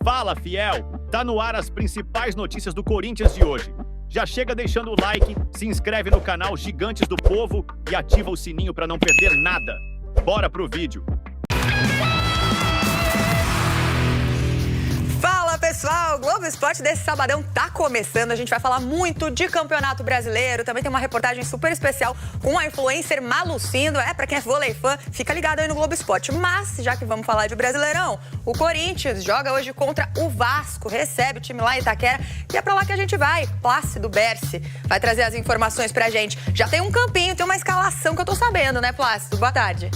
Fala, fiel! Tá no ar as principais notícias do Corinthians de hoje. Já chega deixando o like, se inscreve no canal Gigantes do Povo e ativa o sininho para não perder nada. Bora pro vídeo! Fala pessoal, o Globo Esporte desse sabadão tá começando. A gente vai falar muito de Campeonato Brasileiro. Também tem uma reportagem super especial com a influencer Malucindo. Pra quem é vôlei fã, fica ligado aí no Globo Esporte. Mas, já que vamos falar de Brasileirão, o Corinthians joga hoje contra o Vasco. Recebe o time lá em Itaquera e é pra lá que a gente vai. Plácido Berce vai trazer as informações pra gente. Já tem um campinho, tem uma escalação que eu tô sabendo, né, Plácido? Boa tarde.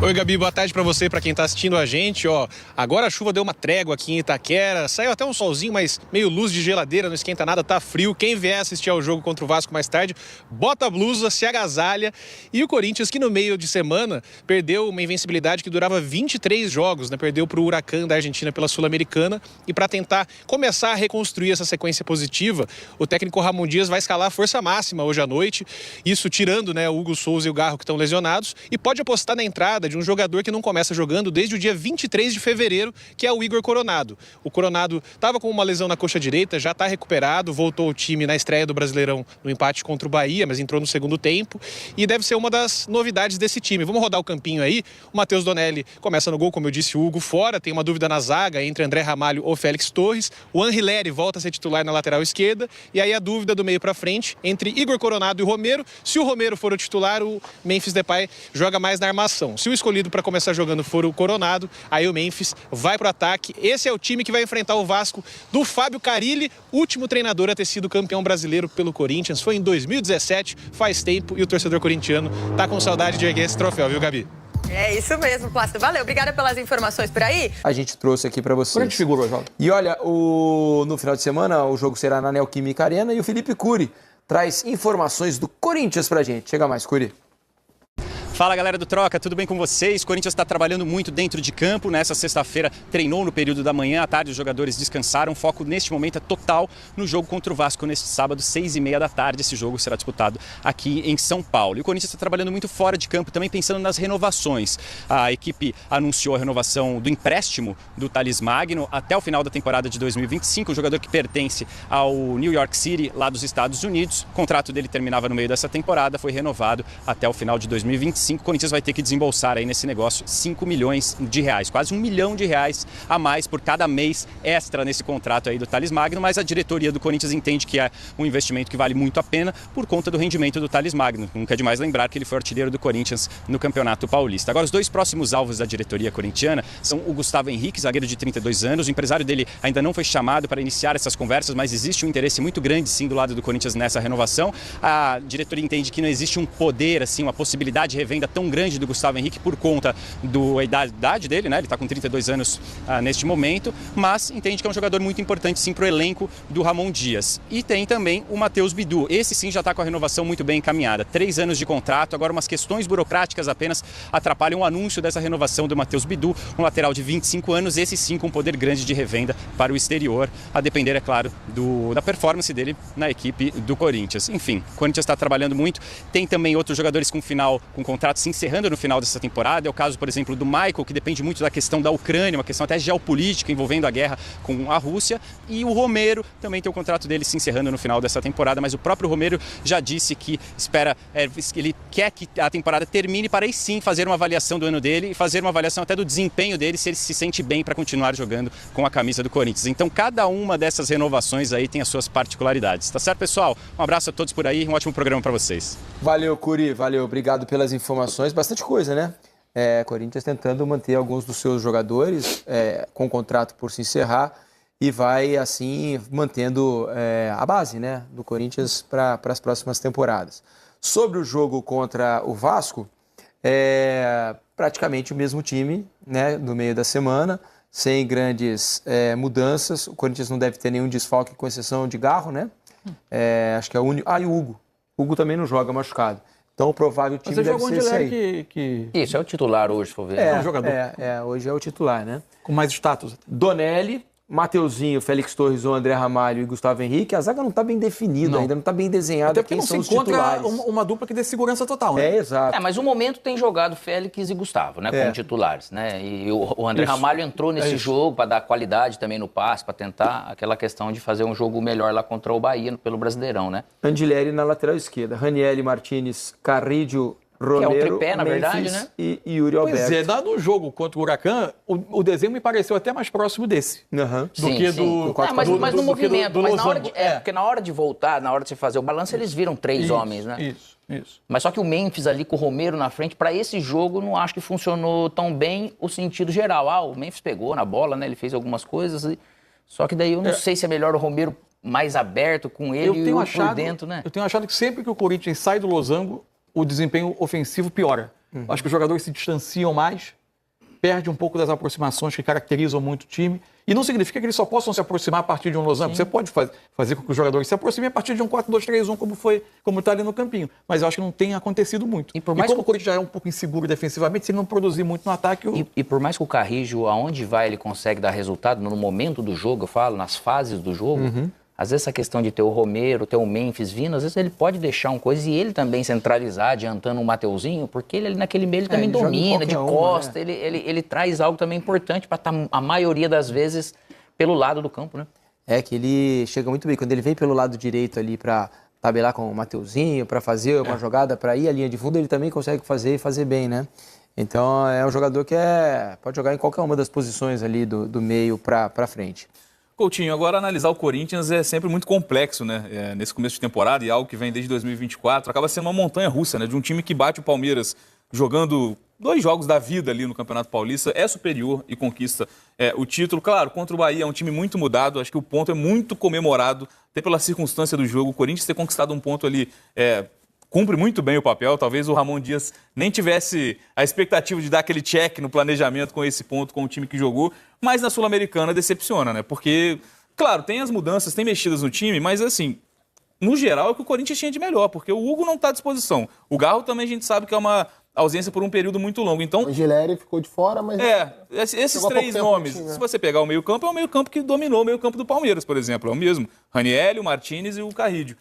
Oi, Gabi, boa tarde pra você, pra quem tá assistindo a gente, agora a chuva deu uma trégua aqui em Itaquera, saiu até um solzinho, mas meio luz de geladeira, não esquenta nada, tá frio. Quem vier assistir ao jogo contra o Vasco mais tarde, bota a blusa, se agasalha. E o Corinthians, que no meio de semana perdeu uma invencibilidade que durava 23 jogos, né? Perdeu pro Huracan da Argentina pela Sul-Americana, e para tentar começar a reconstruir essa sequência positiva, o técnico Ramon Dias vai escalar a força máxima hoje à noite, isso tirando, né, o Hugo Souza e o Garro, que estão lesionados, e pode apostar na entrada de um jogador que não começa jogando desde o dia 23 de fevereiro, que é o Igor Coronado. O Coronado estava com uma lesão na coxa direita, já está recuperado, voltou ao time na estreia do Brasileirão no empate contra o Bahia, mas entrou no segundo tempo e deve ser uma das novidades desse time. Vamos rodar o campinho aí. O Matheus Donelli começa no gol, como eu disse, o Hugo fora, tem uma dúvida na zaga entre André Ramalho ou Félix Torres. O Anrileri volta a ser titular na lateral esquerda e aí a dúvida do meio para frente entre Igor Coronado e o Romero. Se o Romero for o titular, o Memphis Depay joga mais na armação. Se o escolhido para começar jogando for o Coronado, aí o Memphis vai pro ataque. Esse é o time que vai enfrentar o Vasco do Fábio Carille, último treinador a ter sido campeão brasileiro pelo Corinthians. Foi em 2017, faz tempo, e o torcedor corintiano tá com saudade de erguer esse troféu, viu, Gabi? É isso mesmo, Plácido. Valeu, obrigada pelas informações por aí. A gente trouxe aqui pra vocês. Grande figura, João. E olha, no final de semana o jogo será na Neoquímica Arena e o Felipe Cury traz informações do Corinthians pra gente. Chega mais, Cury. Fala, galera do Troca, tudo bem com vocês? O Corinthians está trabalhando muito dentro de campo. Nessa sexta-feira treinou no período da manhã, à tarde os jogadores descansaram. O foco neste momento é total no jogo contra o Vasco neste sábado, 6h30 da tarde. Esse jogo será disputado aqui em São Paulo. E o Corinthians está trabalhando muito fora de campo, também pensando nas renovações. A equipe anunciou a renovação do empréstimo do Thales Magno até o final da temporada de 2025. O jogador que pertence ao New York City, lá dos Estados Unidos. O contrato dele terminava no meio dessa temporada, foi renovado até o final de 2025. O Corinthians vai ter que desembolsar aí nesse negócio 5 milhões de reais, quase R$1 milhão a mais por cada mês extra nesse contrato aí do Thales Magno, mas a diretoria do Corinthians entende que é um investimento que vale muito a pena por conta do rendimento do Thales Magno. Nunca é demais lembrar que ele foi artilheiro do Corinthians no Campeonato Paulista. Agora, os dois próximos alvos da diretoria corintiana são o Gustavo Henrique, zagueiro de 32 anos. O empresário dele ainda não foi chamado para iniciar essas conversas, mas existe um interesse muito grande, sim, do lado do Corinthians nessa renovação. A diretoria entende que não existe um poder, assim, uma possibilidade de revenda tão grande do Gustavo Henrique por conta da idade dele, né? Ele está com 32 anos neste momento, mas entende que é um jogador muito importante, sim, para o elenco do Ramon Dias. E tem também o Matheus Bidu. Esse, sim, já está com a renovação muito bem encaminhada. 3 anos de contrato, agora umas questões burocráticas apenas atrapalham o anúncio dessa renovação do Matheus Bidu, um lateral de 25 anos, esse sim com poder grande de revenda para o exterior, a depender, é claro, da performance dele na equipe do Corinthians. Enfim, o Corinthians está trabalhando muito. Tem também outros jogadores com contrato se encerrando no final dessa temporada. É o caso, por exemplo, do Michael, que depende muito da questão da Ucrânia, uma questão até geopolítica envolvendo a guerra com a Rússia. E o Romero também tem o contrato dele se encerrando no final dessa temporada, mas o próprio Romero já disse que ele quer que a temporada termine para aí sim fazer uma avaliação do ano dele e fazer uma avaliação até do desempenho dele, se ele se sente bem para continuar jogando com a camisa do Corinthians. Então, cada uma dessas renovações aí tem as suas particularidades. Tá certo, pessoal? Um abraço a todos por aí, um ótimo programa para vocês. Valeu, Cury, valeu, obrigado pelas informações. Bastante coisa, né? Corinthians tentando manter alguns dos seus jogadores com o contrato por se encerrar e vai, assim, mantendo a base, né, do Corinthians para as próximas temporadas. Sobre o jogo contra o Vasco, praticamente o mesmo time, né, no meio da semana, sem grandes mudanças. O Corinthians não deve ter nenhum desfalque, com exceção de Garro, né? Acho que é o único. E o Hugo. O Hugo também não joga machucado. Então o provável time deve ser esse aí. Isso, é o titular hoje, se for ver. É um jogador. Hoje é o titular, né? Com mais status. Donelli, Mateuzinho, Félix Torres ou André Ramalho e Gustavo Henrique, a zaga não está bem definida ainda, não está bem desenhada. Até porque quem não são se os encontra titulares. uma dupla que dê segurança total, né? Exato. Mas o momento tem jogado Félix e Gustavo, né, como titulares, né? E o André Ramalho entrou nesse jogo para dar qualidade também no passe, para tentar aquela questão de fazer um jogo melhor lá contra o Bahia pelo Brasileirão, né? Andileri na lateral esquerda, Ranieri, Martínez, Carrídio, Romero, que é um tripé, na verdade, Memphis né? e Yuri Alberto. Pois é, dado o jogo contra o Huracan, o desenho me pareceu até mais próximo desse. Aham. Do que do... Mas no movimento, mas na hora Losango. porque na hora de voltar, na hora de você fazer o balanço, eles viram três homens, né? Isso. Mas só que o Memphis ali com o Romero na frente, para esse jogo, não acho que funcionou tão bem o sentido geral. O Memphis pegou na bola, né? Ele fez algumas coisas, só que daí eu não sei se é melhor o Romero mais aberto com ele e o por dentro, né? Eu tenho achado que sempre que o Corinthians sai do losango, o desempenho ofensivo piora. Acho que os jogadores se distanciam mais, perde um pouco das aproximações que caracterizam muito o time. E não significa que eles só possam se aproximar a partir de um losango. Sim. Você pode fazer com que os jogadores se aproximem a partir de um 4-2-3-1, como está ali no campinho. Mas eu acho que não tem acontecido muito. E como o Corinthians já é um pouco inseguro defensivamente, se ele não produzir muito no ataque... E por mais que o Carrijo, aonde vai, ele consegue dar resultado, no momento do jogo, eu falo, nas fases do jogo... Às vezes essa questão de ter o Romero, ter o Memphis vindo, às vezes ele pode deixar uma coisa e ele também centralizar, adiantando o Mateuzinho, porque ele ali naquele meio ele também domina, de costa, né? ele traz algo também importante para estar a maioria das vezes pelo lado do campo, né? É que ele chega muito bem, quando ele vem pelo lado direito ali para tabelar com o Mateuzinho, para fazer uma jogada, para ir à linha de fundo, ele também consegue fazer e fazer bem, né? Então é um jogador que pode jogar em qualquer uma das posições ali do meio para frente. Coutinho, agora analisar o Corinthians é sempre muito complexo, né? Nesse começo de temporada e algo que vem desde 2024, acaba sendo uma montanha-russa, né? De um time que bate o Palmeiras jogando 2 jogos da vida ali no Campeonato Paulista, é superior e conquista o título. Claro, contra o Bahia é um time muito mudado, acho que o ponto é muito comemorado, até pela circunstância do jogo. O Corinthians ter conquistado um ponto ali... cumpre muito bem o papel, talvez o Ramon Dias nem tivesse a expectativa de dar aquele check no planejamento com esse ponto, com o time que jogou, mas na Sul-Americana decepciona, né? Porque, claro, tem as mudanças, tem mexidas no time, mas assim, no geral é o que o Corinthians tinha de melhor, porque o Hugo não está à disposição. O Garro também a gente sabe que é uma ausência por um período muito longo, então... O Angileri ficou de fora, mas... Esses 3 nomes, se você pegar o meio-campo, é o meio-campo que dominou o meio-campo do Palmeiras, por exemplo, é o mesmo. Ranieri, o Martínez e o Carrídio.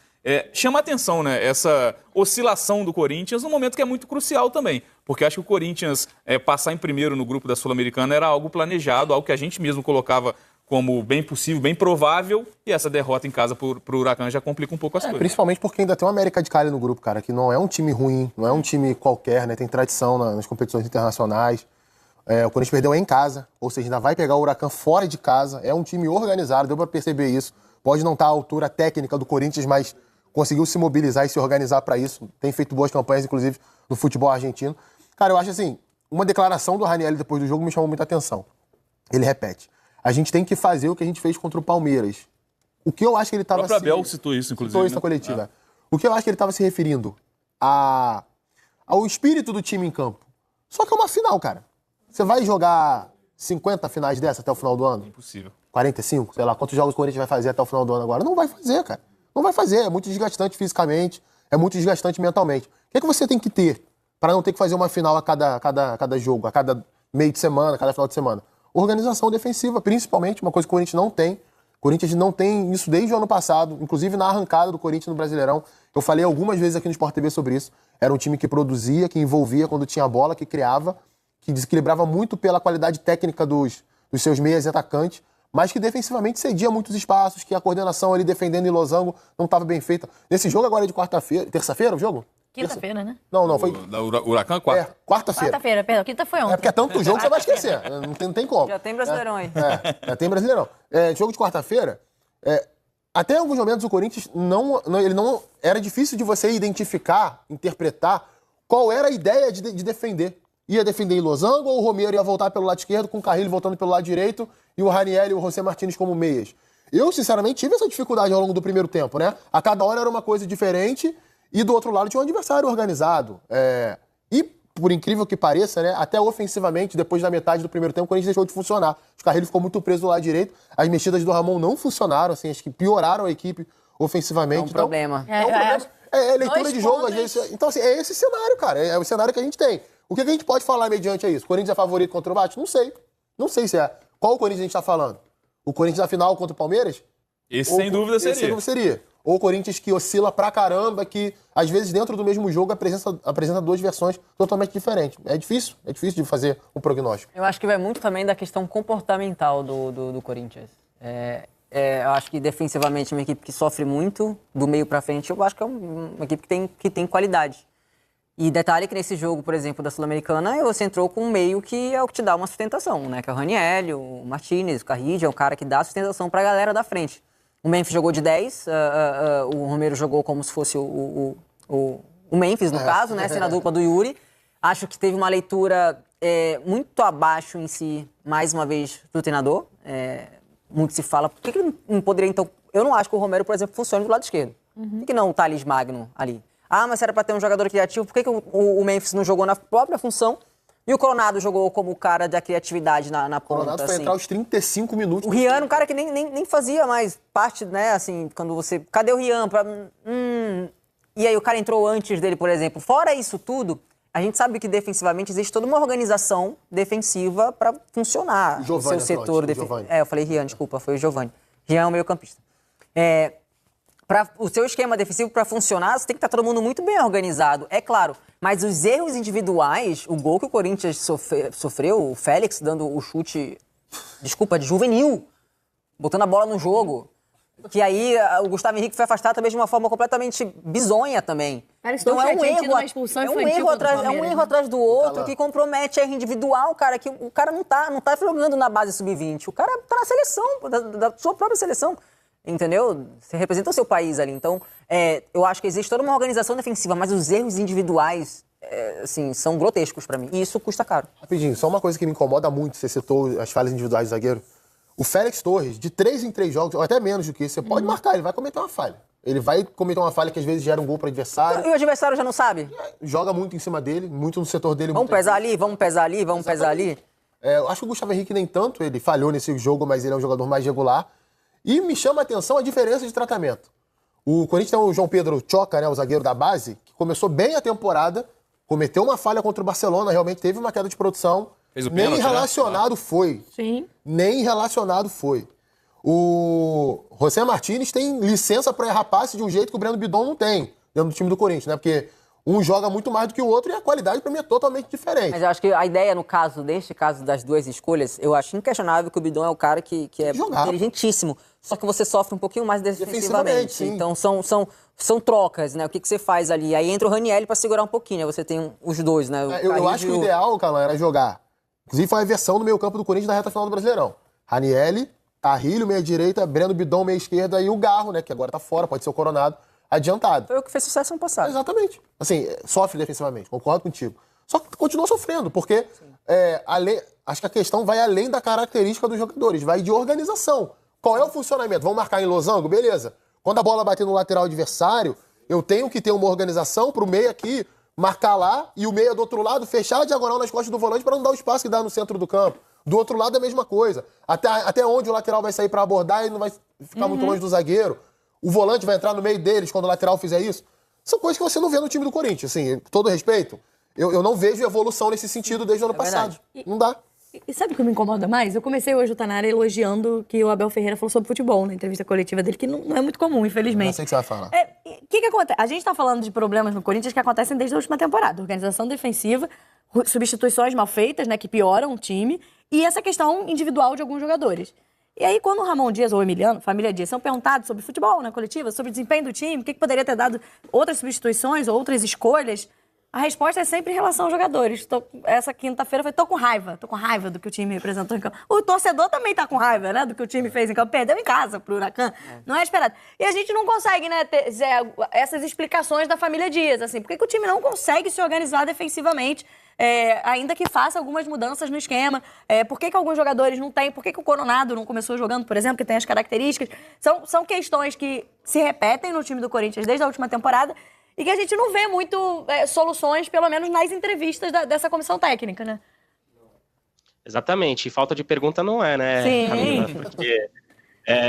Chama atenção, né, essa oscilação do Corinthians num momento que é muito crucial também, porque acho que o Corinthians passar em primeiro no grupo da Sul-Americana era algo planejado, algo que a gente mesmo colocava como bem possível, bem provável, e essa derrota em casa pro Huracan já complica um pouco as coisas. Principalmente porque ainda tem o América de Cali no grupo, cara, que não é um time ruim, não é um time qualquer, né, tem tradição nas competições internacionais. O Corinthians perdeu em casa, ou seja, ainda vai pegar o Huracan fora de casa, é um time organizado, deu pra perceber isso. Pode não estar à altura técnica do Corinthians, mas conseguiu se mobilizar e se organizar para isso. Tem feito boas campanhas, inclusive, no futebol argentino. Cara, eu acho assim, uma declaração do Ranieri depois do jogo me chamou muita atenção. Ele repete: a gente tem que fazer o que a gente fez contra o Palmeiras. O que eu acho que ele estava... O próprio Abel citou isso, inclusive. Citou isso na coletiva. O que eu acho que ele estava se referindo ao espírito do time em campo. Só que é uma final, cara. Você vai jogar 50 finais dessa até o final do ano? Impossível. 45? Sei lá, quantos jogos o Corinthians vai fazer até o final do ano agora? Não vai fazer, cara. Não vai fazer, é muito desgastante fisicamente, é muito desgastante mentalmente. O que você tem que ter para não ter que fazer uma final a cada jogo, a cada meio de semana, a cada final de semana? Organização defensiva, principalmente, uma coisa que o Corinthians não tem. O Corinthians não tem isso desde o ano passado, inclusive na arrancada do Corinthians no Brasileirão. Eu falei algumas vezes aqui no Sport TV sobre isso. Era um time que produzia, que envolvia quando tinha a bola, que criava, que desequilibrava muito pela qualidade técnica dos seus meias e atacantes, mas que defensivamente cedia muitos espaços, que a coordenação ali defendendo em losango não estava bem feita. Nesse jogo agora de quarta-feira... Terça-feira o jogo? Quinta-feira, né? Não, foi... O Huracan, quarta? Quarta-feira. Quarta-feira, perdão. Quinta foi ontem. Porque é tanto jogo que você vai esquecer. Não tem como. Já tem Brasileirão aí. Já tem Brasileirão. Jogo de quarta-feira, até em alguns momentos o Corinthians ele não era difícil de você identificar, interpretar qual era a ideia de defender. Ia defender em losango ou o Romero ia voltar pelo lado esquerdo, com o Carrilho voltando pelo lado direito e o Ranieri e o José Martínez como meias. Eu, sinceramente, tive essa dificuldade ao longo do primeiro tempo, né? A cada hora era uma coisa diferente e do outro lado tinha um adversário organizado. E, por incrível que pareça, né, até ofensivamente, depois da metade do primeiro tempo, o Corinthians deixou de funcionar. O Carrilho ficou muito preso do lado direito, as mexidas do Ramon não funcionaram, assim, acho que pioraram a equipe ofensivamente. É um problema. É um problema. É leitura de jogo, às vezes. Então, assim, é esse cenário, cara. É o cenário que a gente tem. O que a gente pode falar mediante a isso? O Corinthians é favorito contra o Vasco? Não sei. Não sei se é. Qual o Corinthians a gente está falando? O Corinthians na final contra o Palmeiras? Esse sem dúvida seria. Esse sem dúvida seria. Ou o Corinthians que oscila pra caramba, que às vezes dentro do mesmo jogo apresenta duas versões totalmente diferentes. É difícil de fazer um prognóstico. Eu acho que vai muito também da questão comportamental do Corinthians. Eu acho que defensivamente é uma equipe que sofre muito, do meio pra frente. Eu acho que é uma equipe que tem qualidade. E detalhe que nesse jogo, por exemplo, da Sul-Americana, você entrou com um meio que é o que te dá uma sustentação, né? Que é o Raniel, o Martinez, o Carrillo, é o cara que dá sustentação pra galera da frente. O Memphis jogou de 10, o Romero jogou como se fosse o Memphis, no caso, né? Sendo a dupla do Yuri. Acho que teve uma leitura muito abaixo em si, mais uma vez, do treinador. Muito se fala, por que ele não poderia, então... Eu não acho que o Romero, por exemplo, funcione do lado esquerdo. Por que não o Thales Magno ali? Ah, mas era para ter um jogador criativo, por que o Memphis não jogou na própria função? E o Coronado jogou como o cara da criatividade na ponta. O Coronado foi assim. entrar aos 35 minutos. O Rian, um cara que nem fazia mais parte, né, assim, quando você... Cadê o Rian? E aí o cara entrou antes dele, por exemplo. Fora isso tudo, a gente sabe que defensivamente existe toda uma organização defensiva para funcionar. O seu setor defensivo. Eu falei Rian, desculpa, foi o Giovani. Rian é o meio-campista. Para o seu esquema defensivo, para funcionar, você tem que estar todo mundo muito bem organizado, é claro. Mas os erros individuais, o gol que o Corinthians sofreu, o Félix dando o chute, de juvenil, botando a bola no jogo, que aí o Gustavo Henrique foi afastado também de uma forma completamente bizonha também. Então é um erro atrás do outro que compromete erro individual, cara, que o cara não tá jogando na base sub-20, o cara tá na seleção, da sua própria seleção. Entendeu? Você representa o seu país ali. Então, eu acho que existe toda uma organização defensiva, mas os erros individuais, assim, são grotescos pra mim. E isso custa caro. Rapidinho, só uma coisa que me incomoda muito, você citou as falhas individuais do zagueiro. O Félix Torres, de 3 em 3 jogos, ou até menos do que isso, você pode marcar, ele vai cometer uma falha. Ele vai cometer uma falha que às vezes gera um gol pro adversário. E o adversário já não sabe? Joga muito em cima dele, muito no setor dele. Vamos pesar ali, vamos pesar ali, vamos pesar ali. Eu acho que o Gustavo Henrique nem tanto, ele falhou nesse jogo, mas ele é um jogador mais regular. E me chama a atenção a diferença de tratamento. O Corinthians tem o João Pedro Choca, né, o zagueiro da base, que começou bem a temporada, cometeu uma falha contra o Barcelona, realmente teve uma queda de produção. Fez o nem pênalti, relacionado foi. Sim. Nem relacionado foi. O José Martínez tem licença para errar passe de um jeito que o Breno Bidon não tem dentro do time do Corinthians, né? Porque um joga muito mais do que o outro e a qualidade, para mim, é totalmente diferente. Mas eu acho que a ideia, neste caso das duas escolhas, eu acho inquestionável que o Bidon é o cara que é inteligentíssimo. Só que você sofre um pouquinho mais defensivamente. Então são trocas, né? O que você faz ali? Aí entra o Raniel para segurar um pouquinho, né? Você tem os dois, né? Eu acho que o ideal, Calan, era jogar. Inclusive foi a versão do meio campo do Corinthians da reta final do Brasileirão. Raniel, Carrilho, meia-direita, Breno Bidon, meia-esquerda e o Garro, né? Que agora tá fora, pode ser o Coronado, adiantado. Foi o que fez sucesso ano passado. Exatamente. Assim, sofre defensivamente, concordo contigo. Só que continua sofrendo, porque acho que a questão vai além da característica dos jogadores, vai de organização. Qual é o funcionamento? Vamos marcar em losango? Beleza. Quando a bola bater no lateral adversário, eu tenho que ter uma organização pro meia aqui, marcar lá, e o meia do outro lado fechar a diagonal nas costas do volante para não dar o espaço que dá no centro do campo. Do outro lado é a mesma coisa. Até onde o lateral vai sair para abordar e não vai ficar muito longe do zagueiro. O volante vai entrar no meio deles quando o lateral fizer isso. São coisas que você não vê no time do Corinthians. Assim, com todo respeito, eu não vejo evolução nesse sentido desde o ano passado. Não dá. E sabe o que me incomoda mais? Eu comecei hoje o Tanara elogiando que o Abel Ferreira falou sobre futebol na entrevista coletiva dele, que não é muito comum, infelizmente. Não sei o que você vai falar. O que acontece? A gente tá falando de problemas no Corinthians que acontecem desde a última temporada. Organização defensiva, substituições mal feitas, né, que pioram o time, e essa questão individual de alguns jogadores. E aí, quando o Ramon Dias ou o Emiliano, família Dias, são perguntados sobre futebol na coletiva, sobre o desempenho do time, o que poderia ter dado outras substituições, outras escolhas, a resposta é sempre em relação aos jogadores. Essa quinta-feira foi, tô com raiva do que o time representou em campo. O torcedor também tá com raiva, né, do que o time fez em campo. Perdeu em casa pro Huracan, não é esperado. E a gente não consegue, né, ter essas explicações da família Dias, assim, por que o time não consegue se organizar defensivamente, ainda que faça algumas mudanças no esquema, por que alguns jogadores não têm, por que o Coronado não começou jogando, por exemplo, que tem as características. São questões que se repetem no time do Corinthians desde a última temporada, e que a gente não vê muito soluções, pelo menos nas entrevistas dessa comissão técnica, né? Exatamente. E falta de pergunta não é, né, Sim. Camila? Porque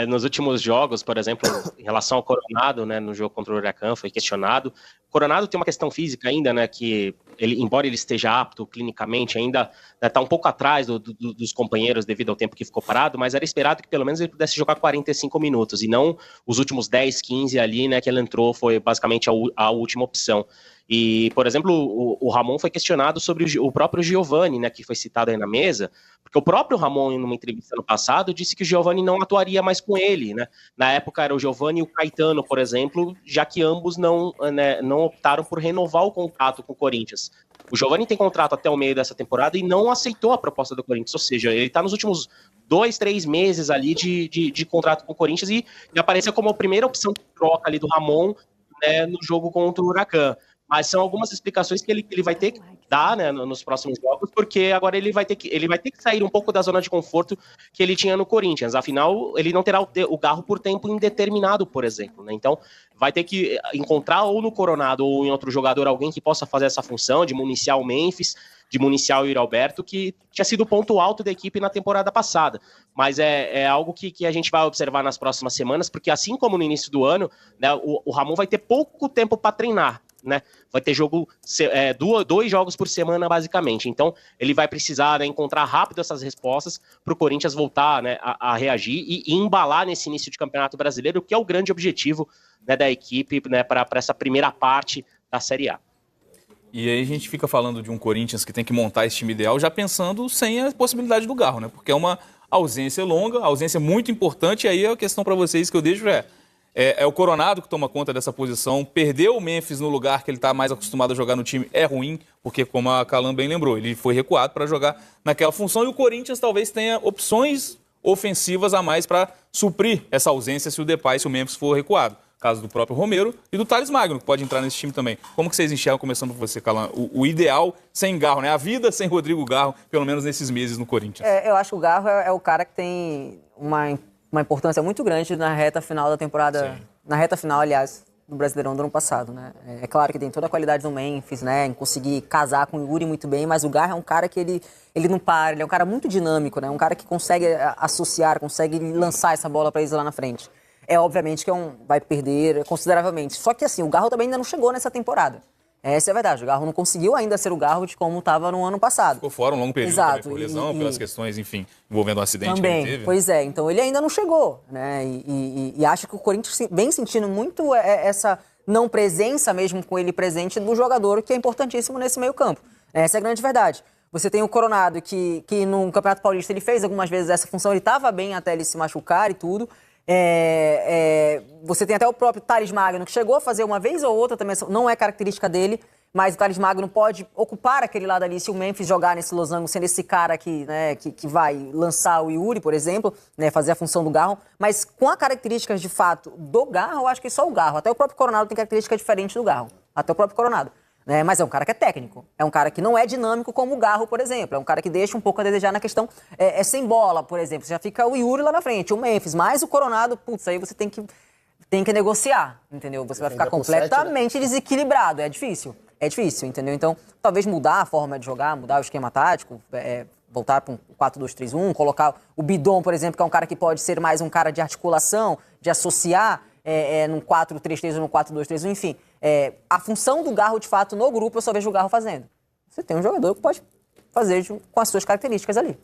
nos últimos jogos, por exemplo, em relação ao Coronado, né, no jogo contra o Huracan, foi questionado. O Coronado tem uma questão física ainda, né, que embora ele esteja apto clinicamente, ainda está um pouco atrás dos companheiros devido ao tempo que ficou parado, mas era esperado que pelo menos ele pudesse jogar 45 minutos, e não os últimos 10, 15 ali, né, que ele entrou, foi basicamente a última opção. E, por exemplo, o Ramon foi questionado sobre o próprio Giovani, né, que foi citado aí na mesa, porque o próprio Ramon, numa entrevista no passado, disse que o Giovani não atuaria mais com ele, né? Na época era o Giovani e o Caetano, por exemplo, já que ambos não optaram por renovar o contrato com o Corinthians. O Giovani tem contrato até o meio dessa temporada e não aceitou a proposta do Corinthians, ou seja, ele está nos últimos 2, 3 meses ali de contrato com o Corinthians e apareceu como a primeira opção de troca ali do Ramon, né, no jogo contra o Huracan. Mas são algumas explicações que ele vai ter que dar, né, nos próximos jogos, porque agora ele vai ter que sair um pouco da zona de conforto que ele tinha no Corinthians. Afinal, ele não terá o Garro por tempo indeterminado, por exemplo, né? Então, vai ter que encontrar ou no Coronado ou em outro jogador alguém que possa fazer essa função de municiar o Memphis, de municiar o Yuri Alberto, que tinha sido o ponto alto da equipe na temporada passada. Mas é algo que a gente vai observar nas próximas semanas, porque assim como no início do ano, né, o Ramon vai ter pouco tempo para treinar, né? Vai ter 2 jogos por semana, basicamente. Então, ele vai precisar, né, encontrar rápido essas respostas para o Corinthians voltar, né, a reagir e embalar nesse início de Campeonato Brasileiro, que é o grande objetivo, né, da equipe, né, para essa primeira parte da Série A. E aí a gente fica falando de um Corinthians que tem que montar esse time ideal já pensando sem a possibilidade do Garro, né? Porque é uma ausência longa, ausência muito importante, e aí a questão para vocês que eu deixo é o Coronado que toma conta dessa posição. Perder o Memphis no lugar que ele está mais acostumado a jogar no time é ruim, porque, como a Calan bem lembrou, ele foi recuado para jogar naquela função e o Corinthians talvez tenha opções ofensivas a mais para suprir essa ausência se o Memphis for recuado. Caso do próprio Romero e do Thales Magno, que pode entrar nesse time também. Como que vocês enxergam, começando por você, Calan, o ideal sem Garro, né? A vida sem Rodrigo Garro, pelo menos nesses meses no Corinthians? Eu acho que o Garro é o cara que tem uma importância muito grande na reta final da temporada, na reta final, aliás, do Brasileirão do ano passado, né? É claro que tem toda a qualidade do Memphis, né, em conseguir casar com o Yuri muito bem, mas o Garro é um cara que ele não para, ele é um cara muito dinâmico, né? Um cara que consegue associar, consegue lançar essa bola para eles lá na frente. Obviamente que vai perder consideravelmente. Só que assim, o Garro também ainda não chegou nessa temporada. Essa é a verdade. O Garro não conseguiu ainda ser o Garro de como estava no ano passado. Ficou fora um longo período. Exato. Também por lesão, pelas questões, enfim, envolvendo um acidente também, que ele teve. Pois é, então ele ainda não chegou, né? E acho que o Corinthians vem sentindo muito essa não presença mesmo com ele presente do jogador, que é importantíssimo nesse meio campo. Essa é a grande verdade. Você tem o Coronado, que no Campeonato Paulista ele fez algumas vezes essa função, ele estava bem até ele se machucar e tudo. Você tem até o próprio Thales Magno, que chegou a fazer uma vez ou outra, também não é característica dele, mas o Thales Magno pode ocupar aquele lado ali se o Memphis jogar nesse losango, sendo esse cara que, né, que vai lançar o Yuri, por exemplo, né, fazer a função do Garro, mas com as características de fato do Garro, eu acho que só o Garro, até o próprio Coronado tem característica diferente do Garro, até o próprio Coronado. Mas é um cara que é técnico, é um cara que não é dinâmico como o Garro, por exemplo, é um cara que deixa um pouco a desejar na questão sem bola, por exemplo, já fica o Yuri lá na frente, o Memphis, mas o Coronado, putz, aí você tem que negociar, entendeu? Você vai ficar completamente desequilibrado, é difícil, entendeu? Então, talvez mudar a forma de jogar, mudar o esquema tático, voltar para um 4-2-3-1, colocar o Bidon, por exemplo, que é um cara que pode ser mais um cara de articulação, de associar num 4-3-3 ou num 4-2-3-1, enfim. A função do Garro, de fato, no grupo, eu só vejo o Garro fazendo. Você tem um jogador que pode fazer com as suas características ali.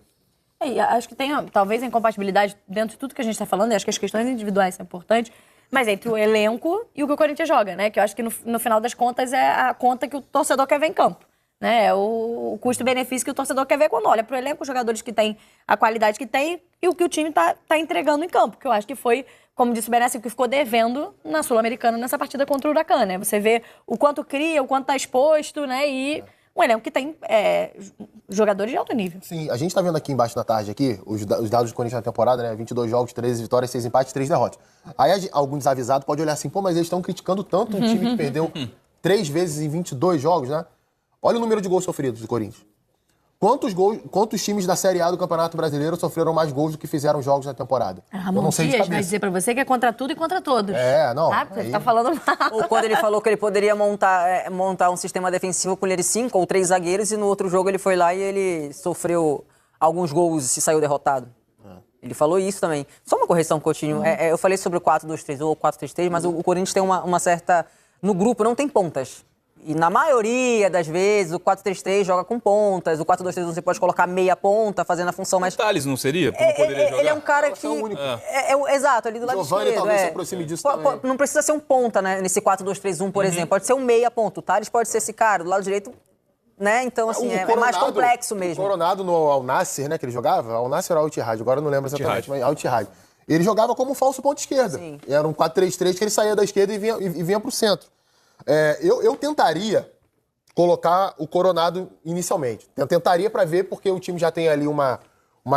Acho que tem, talvez, a incompatibilidade dentro de tudo que a gente está falando, e acho que as questões individuais são importantes, mas entre o elenco e o que o Corinthians joga, né? Que eu acho que no final das contas é a conta que o torcedor quer ver em campo. Né? É o custo-benefício que o torcedor quer ver quando olha para o elenco, os jogadores que têm a qualidade que tem e o que o time está entregando em campo, que eu acho que foi, como disse o Benassi, o que ficou devendo na Sul-Americana nessa partida contra o Huracan, né? Você vê o quanto cria, o quanto está exposto, né? E um elenco que tem jogadores de alto nível. Sim, a gente está vendo aqui embaixo na tarde aqui, os dados do Corinthians na temporada, né? 22 jogos, 13 vitórias, 6 empates, 3 derrotas. Aí algum desavisado pode olhar assim, pô, mas eles estão criticando tanto um time que perdeu 3 vezes em 22 jogos, né? Olha o número de gols sofridos do Corinthians. Quantos times da Série A do Campeonato Brasileiro sofreram mais gols do que fizeram jogos na temporada? Ramon Dias vai dizer pra você que é contra tudo e contra todos. Não. Você tá falando mal. Ou quando ele falou que ele poderia montar um sistema defensivo com ele 5 ou 3 zagueiros e no outro jogo ele foi lá e ele sofreu alguns gols e se saiu derrotado. Ele falou isso também. Só uma correção, Coutinho. Eu falei sobre o 4-2-3-1 ou 4-3-3, mas o Corinthians tem uma certa... No grupo não tem pontas. E na maioria das vezes, o 4-3-3 joga com pontas, o 4-2-3-1 você pode colocar meia ponta, fazendo a função mais... O Thales não seria? Não poderia jogar? Ele é um cara que... Exato, ali do lado Giovani esquerdo. talvez se aproxime disso também. Não precisa ser um ponta, né, nesse 4-2-3-1, por exemplo. Pode ser um meia ponta. O Thales pode ser esse cara, do lado direito, né? Então, assim, é mais complexo mesmo. O Coronado no Al Nassr, né, que ele jogava, Al Nassr ou Al Ittihad, agora eu não lembro exatamente, mas Al Ittihad. Ele jogava como falso ponta esquerda. Sim. Era um 4-3-3 que ele saía da esquerda e vinha pro centro. Eu tentaria colocar o Coronado inicialmente. Eu tentaria para ver, porque o time já tem ali uma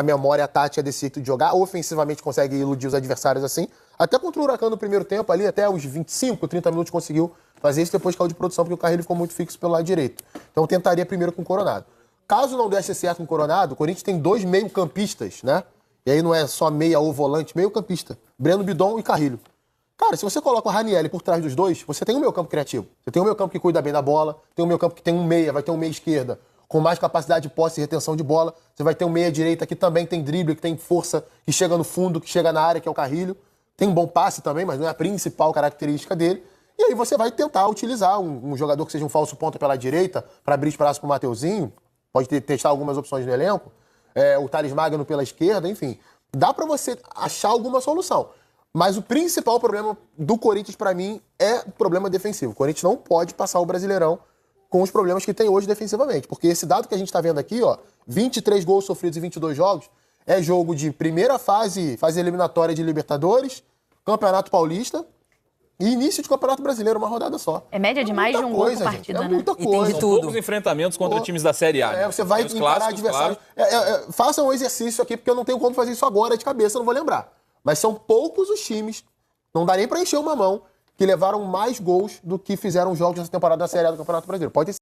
memória tática desse jeito de jogar, ofensivamente consegue iludir os adversários assim. Até contra o Huracan no primeiro tempo, ali até os 25, 30 minutos conseguiu fazer isso, depois caiu de produção, porque o Carrilho ficou muito fixo pelo lado direito. Então eu tentaria primeiro com o Coronado. Caso não desse certo com o Coronado, o Corinthians tem 2 meio-campistas, né? E aí não é só meia ou volante, meio-campista. Breno Bidon e Carrilho. Cara, se você coloca o Ranieri por trás dos dois, você tem um meio-campo criativo. Você tem um meio-campo que cuida bem da bola, tem um meio-campo que tem um meia, vai ter um meia esquerda, com mais capacidade de posse e retenção de bola. Você vai ter um meia direita que também tem drible, que tem força, que chega no fundo, que chega na área, que é o Carrilho. Tem um bom passe também, mas não é a principal característica dele. E aí você vai tentar utilizar um jogador que seja um falso ponta pela direita, para abrir espaço pro Mateuzinho. Pode testar algumas opções no elenco. O Thales Magno pela esquerda, enfim. Dá para você achar alguma solução. Mas o principal problema do Corinthians, para mim, é o problema defensivo. O Corinthians não pode passar o Brasileirão com os problemas que tem hoje defensivamente. Porque esse dado que a gente está vendo aqui, 23 gols sofridos em 22 jogos, é jogo de primeira fase eliminatória de Libertadores, Campeonato Paulista e início de Campeonato Brasileiro, uma rodada só. É média de mais de um gol por partida, né? É muita E tem coisa. de São tudo. poucos enfrentamentos contra times da Série A. Né? Você vai Tem os encarar clássicos, adversários. claro. Façam um exercício aqui, porque eu não tenho como fazer isso agora de cabeça, eu não vou lembrar. Mas são poucos os times, não dá nem pra encher uma mão, que levaram mais gols do que fizeram jogos nessa temporada da Série A do Campeonato Brasileiro. Pode ter